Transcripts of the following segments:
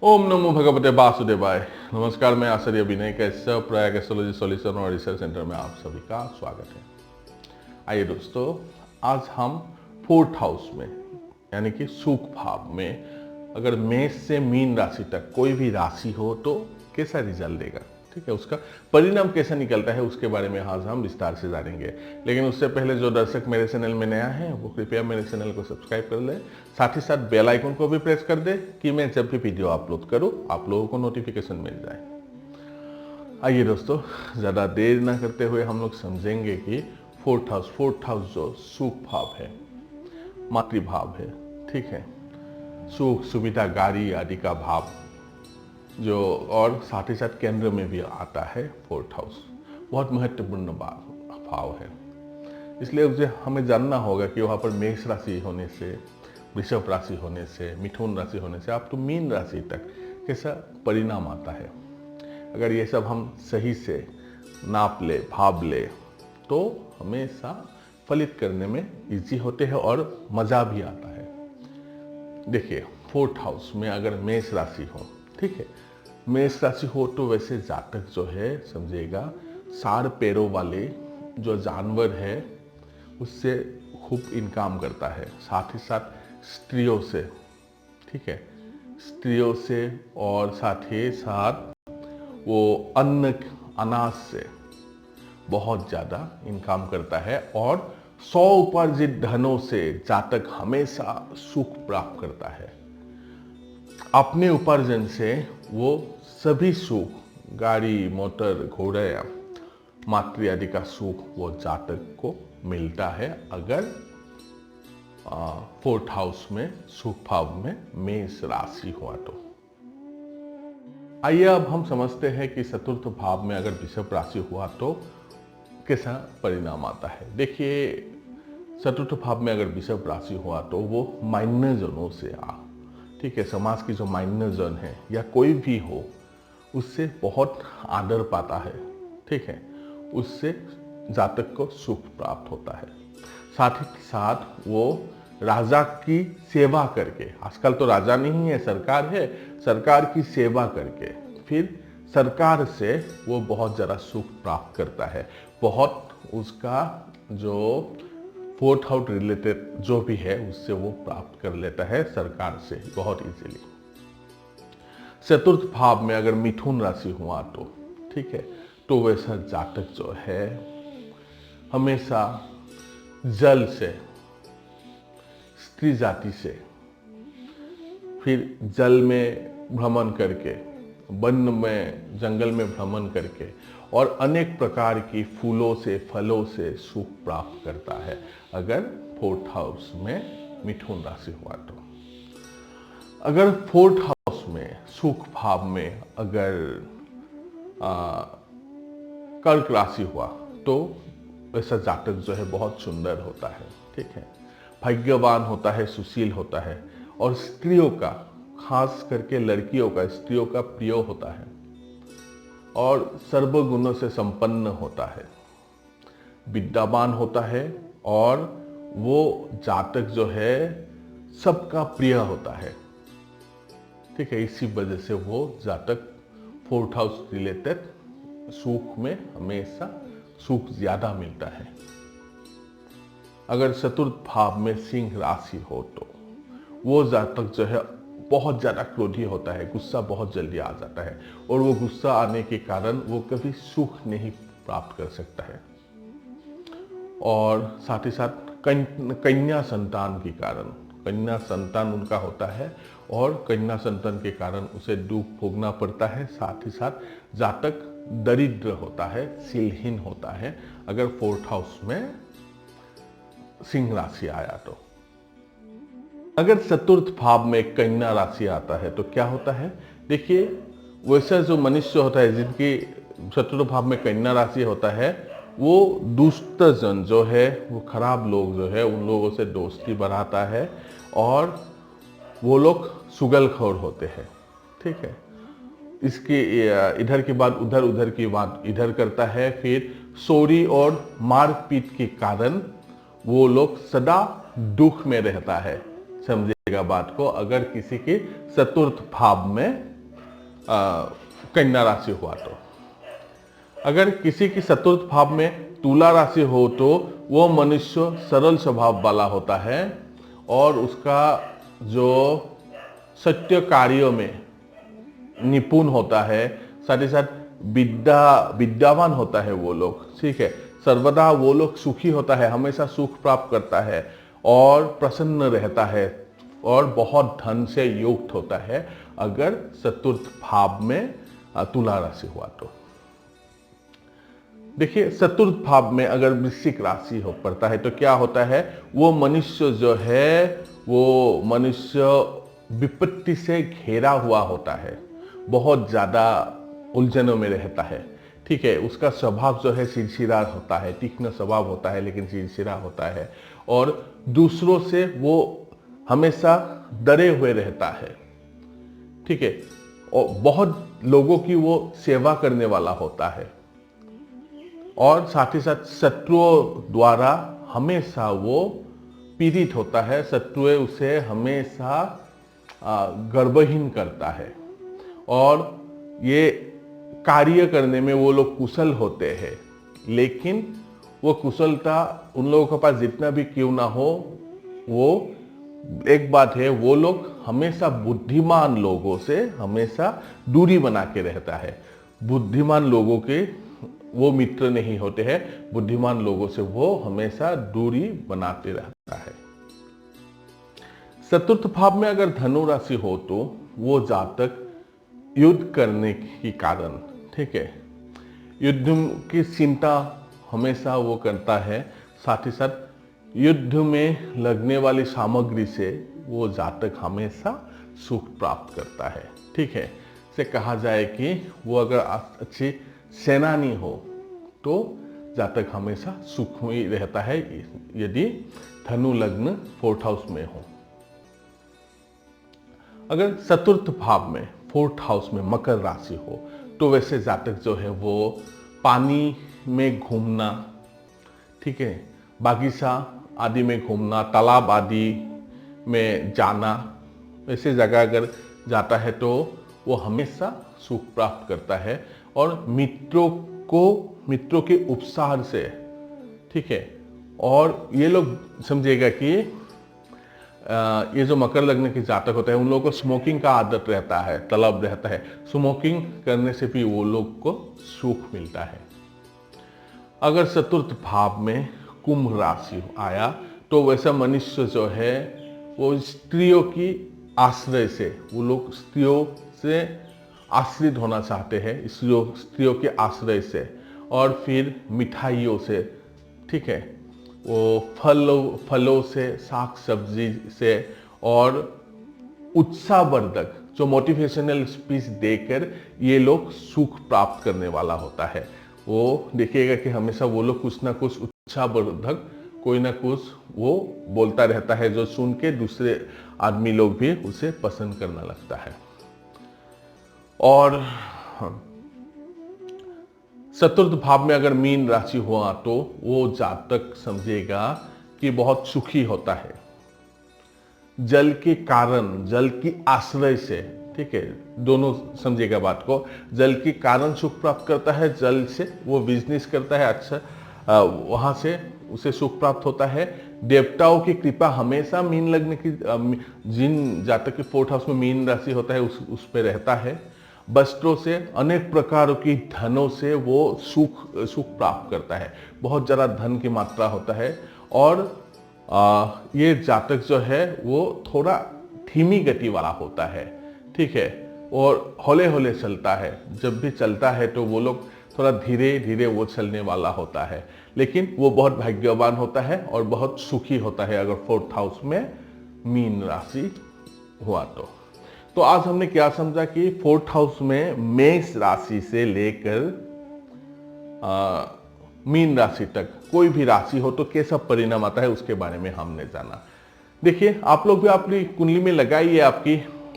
ओम नमो भगवते वासुदेवाय। नमस्कार, मैं आचार्य विनय कैशव प्रयाग एस्ट्रोलॉजी सॉल्यूशन और रिसर्च सेंटर में आप सभी का स्वागत है। आइए दोस्तों, आज हम फोर्थ हाउस में यानी कि सुख भाव में अगर मेष से मीन राशि तक कोई भी राशि हो तो कैसा रिजल्ट देगा, ठीक है, उसका परिणाम कैसा निकलता है उसके बारे में आज हम विस्तार से जानेंगे। लेकिन उससे पहले जो दर्शक मेरे चैनल में नया है वो कृपया मेरे चैनल को सब्सक्राइब कर ले, साथ ही साथ बेल आइकन को भी प्रेस कर दे कि मैं जब भी वीडियो अपलोड करूं आप लोगों को नोटिफिकेशन मिल जाए। आइए दोस्तों, ज़्यादा देर ना करते हुए हम लोग समझेंगे कि फोर्थ हाउस जो सुख भाव है, मातृभाव है, ठीक है, सुख सुविधा गाड़ी आदि का भाव जो, और साथ ही साथ केंद्र में भी आता है फोर्थ हाउस, बहुत महत्वपूर्ण भाव है। इसलिए उसे हमें जानना होगा कि वहाँ पर मेष राशि होने से, वृषभ राशि होने से, मिथुन राशि होने से आप तो मीन राशि तक कैसा परिणाम आता है। अगर ये सब हम सही से नाप ले, भाव ले, तो हमेशा फलित करने में इजी होते हैं और मज़ा भी आता है। देखिए, फोर्थ हाउस में अगर मेष राशि हो, ठीक है, मेष राशि हो तो वैसे जातक जो है समझेगा 4 पैरों वाले जो जानवर है उससे खूब इनकम करता है, साथ ही साथ स्त्रियों से, ठीक है, स्त्रियों से, और साथ ही साथ वो अनाज से बहुत ज़्यादा इनकम करता है, और 100 उपार्जित धनों से जातक हमेशा सुख प्राप्त करता है। अपने उपार्जन से वो सभी सुख, गाड़ी मोटर घोड़े मातृ आदि का सुख वो जातक को मिलता है अगर फोर्थ हाउस में सुख भाव में मेष राशि हुआ तो। आइए अब हम समझते हैं कि चतुर्थ भाव में अगर वृषभ राशि हुआ तो कैसा परिणाम आता है। देखिए, चतुर्थ भाव में अगर वृषभ राशि हुआ तो वो माइनर जनों से ठीक है, समाज की जो माइनर जन है या कोई भी हो उससे बहुत आदर पाता है, ठीक है, उससे जातक को सुख प्राप्त होता है। साथ ही साथ वो राजा की सेवा करके, आजकल तो राजा नहीं है, सरकार है, सरकार की सेवा करके फिर सरकार से वो बहुत ज़्यादा सुख प्राप्त करता है। बहुत उसका जो फोर्थ हाउस रिलेटेड जो भी है उससे वो प्राप्त कर लेता है सरकार से बहुत इजीली। चतुर्थ भाव में अगर मिथुन राशि हुआ तो, ठीक है, तो वैसा जातक जो है हमेशा जल से, स्त्री जाति से, फिर जल में भ्रमण करके, वन में जंगल में भ्रमण करके, और अनेक प्रकार की फूलों से फलों से सुख प्राप्त करता है अगर फोर्थ हाउस में मिथुन राशि हुआ तो। अगर फोर्थ हाउस में सुख भाव में अगर कर्क राशि हुआ तो वैसा जातक जो है बहुत सुंदर होता है, ठीक है, भाग्यवान होता है, सुशील होता है, और स्त्रियों का, खास करके लड़कियों का, स्त्रियों का प्रिय होता है, और सर्वगुणों से संपन्न होता है, विद्यावान होता है, और वो जातक जो है सबका प्रिय होता है, ठीक है। इसी वजह से वो जातक फोर्थ हाउस रिलेटेड सुख में हमेशा सुख ज्यादा मिलता है। अगर चतुर्थ भाव में सिंह राशि हो तो वो जातक जो है बहुत ज़्यादा क्रोधी होता है, गुस्सा बहुत जल्दी आ जाता है, और वो गुस्सा आने के कारण वो कभी सुख नहीं प्राप्त कर सकता है। और साथ ही साथ कन्या संतान के कारण, कन्या संतान उनका होता है और कन्या संतान के कारण उसे दुख भोगना पड़ता है। साथ ही साथ जातक दरिद्र होता है, शीलहीन होता है अगर फोर्थ हाउस में सिंह राशि आया तो। अगर चतुर्थ भाव में कन्या राशि आता है तो क्या होता है। देखिए, वैसा जो मनुष्य होता है जिनकी चतुर्थ भाव में कन्या राशि होता है, वो दुष्ट जन जो है, वो खराब लोग जो है, उन लोगों से दोस्ती बढ़ाता है, और वो लोग चुगलखोर होते हैं, ठीक है। इसके इधर की बात उधर, उधर की बात इधर करता है, फिर चोरी और मारपीट के कारण वो लोग सदा दुख में रहता है, समझिएगा बात को। अगर किसी के चतुर्थ भाव में कन्या राशि हुआ तो। अगर किसी की चतुर्थ भाव में तुला राशि हो तो वो मनुष्य सरल स्वभाव वाला होता है और उसका जो सत्य कार्यों में निपुण होता है, साथ ही साथ विद्यावान होता है वो लोग, ठीक है। सर्वदा वो लोग सुखी होता है, हमेशा सुख प्राप्त करता है और प्रसन्न रहता है और बहुत धन से युक्त होता है अगर चतुर्थ भाव में तुला राशि हुआ तो। देखिए, चतुर्थ भाव में अगर वृश्चिक राशि हो पड़ता है तो क्या होता है, वो मनुष्य जो है वो मनुष्य विपत्ति से घेरा हुआ होता है, बहुत ज्यादा उलझनों में रहता है, ठीक है। उसका स्वभाव जो है चिड़चिड़ा होता है, तीक्ष्ण स्वभाव होता है लेकिन चिड़चिड़ा होता है और दूसरों से वो हमेशा डरे हुए रहता है, ठीक है। और बहुत लोगों की वो सेवा करने वाला होता है और साथ ही साथ शत्रुओं द्वारा हमेशा वो पीड़ित होता है, शत्रुएं उसे हमेशा गर्वहीन करता है और ये कार्य करने में वो लोग कुशल होते हैं, लेकिन वो कुशलता उन लोगों के पास जितना भी क्यों ना हो, वो एक बात है, वो लोग हमेशा बुद्धिमान लोगों से हमेशा दूरी बना के रहता है। बुद्धिमान लोगों के वो मित्र नहीं होते हैं, बुद्धिमान लोगों से वो हमेशा दूरी बनाते रहता है। चतुर्थ भाव में अगर धनु राशि हो तो वो जातक युद्ध करने की कारण, ठीक है, युद्ध की चिंता हमेशा वो करता है, साथ ही साथ युद्ध में लगने वाली सामग्री से वो जातक हमेशा सुख प्राप्त करता है, ठीक है। से कहा जाए कि वो अगर अच्छी सेनानी हो तो जातक हमेशा सुख में ही रहता है यदि धनु लग्न 4th हाउस में हो। अगर चतुर्थ भाव में 4th हाउस में मकर राशि हो तो वैसे जातक जो है वो पानी में घूमना, ठीक है, बागीचा आदि में घूमना, तालाब आदि में जाना, ऐसे जगह अगर जाता है तो वो हमेशा सुख प्राप्त करता है और मित्रों के उपसार से, ठीक है। और ये लोग समझिएगा कि ये जो मकर लग्न के जातक होते हैं उन लोगों को स्मोकिंग का आदत रहता है, तलब रहता है, स्मोकिंग करने से भी वो लोग को सुख मिलता है। अगर चतुर्थ भाव में कुंभ राशि आया तो वैसा मनुष्य जो है वो स्त्रियों की आश्रय से, वो लोग स्त्रियों से आश्रित होना चाहते हैं, स्त्रियों के आश्रय से और फिर मिठाइयों से, ठीक है, वो फलों से, साग सब्जी से और उत्साहवर्धक जो मोटिवेशनल स्पीच देकर ये लोग सुख प्राप्त करने वाला होता है। वो देखिएगा कि हमेशा वो लोग कुछ ना कुछ उत्साहवर्धक कोई ना कुछ वो बोलता रहता है जो सुन के दूसरे आदमी लोग भी उसे पसंद करना लगता है। और चतुर्थ भाव में अगर मीन राशि हुआ तो वो जातक समझेगा कि बहुत सुखी होता है, जल के कारण, जल की आश्रय से, ठीक है, दोनों समझिएगा बात को, जल के कारण सुख प्राप्त करता है, जल से वो बिजनेस करता है, अच्छा वहां से उसे सुख प्राप्त होता है। देवताओं की कृपा हमेशा मीन लग्न की, जिन जातक के 4th हाउस में मीन राशि होता है उस पे रहता है। वस्त्रों से, अनेक प्रकारों की धनों से वो सुख प्राप्त करता है, बहुत ज़्यादा धन की मात्रा होता है। और ये जातक जो है वो थोड़ा धीमी गति वाला होता है, ठीक है, और हौले हौले चलता है, जब भी चलता है तो वो लोग थोड़ा धीरे धीरे वो चलने वाला होता है, लेकिन वो बहुत भाग्यवान होता है और बहुत सुखी होता है अगर 4th हाउस में मीन राशि हुआ तो आज हमने क्या समझा कि 4th हाउस में मेष राशि से लेकर मीन राशि तक कोई भी राशि हो तो कैसा परिणाम आता है उसके बारे में हमने जाना। देखिए, आप लोग भी अपनी कुंडली में लगाइए आपकी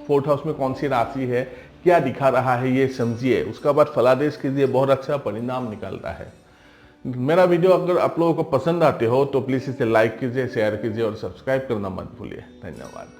4th हाउस में कौन सी राशि है, क्या दिखा रहा है ये समझिए, उसका बाद फलादेश कीजिए, बहुत अच्छा परिणाम निकलता है। मेरा वीडियो अगर आप लोगों को पसंद आते हो तो प्लीज इसे लाइक कीजिए, शेयर कीजिए और सब्सक्राइब करना मत भूलिए। धन्यवाद।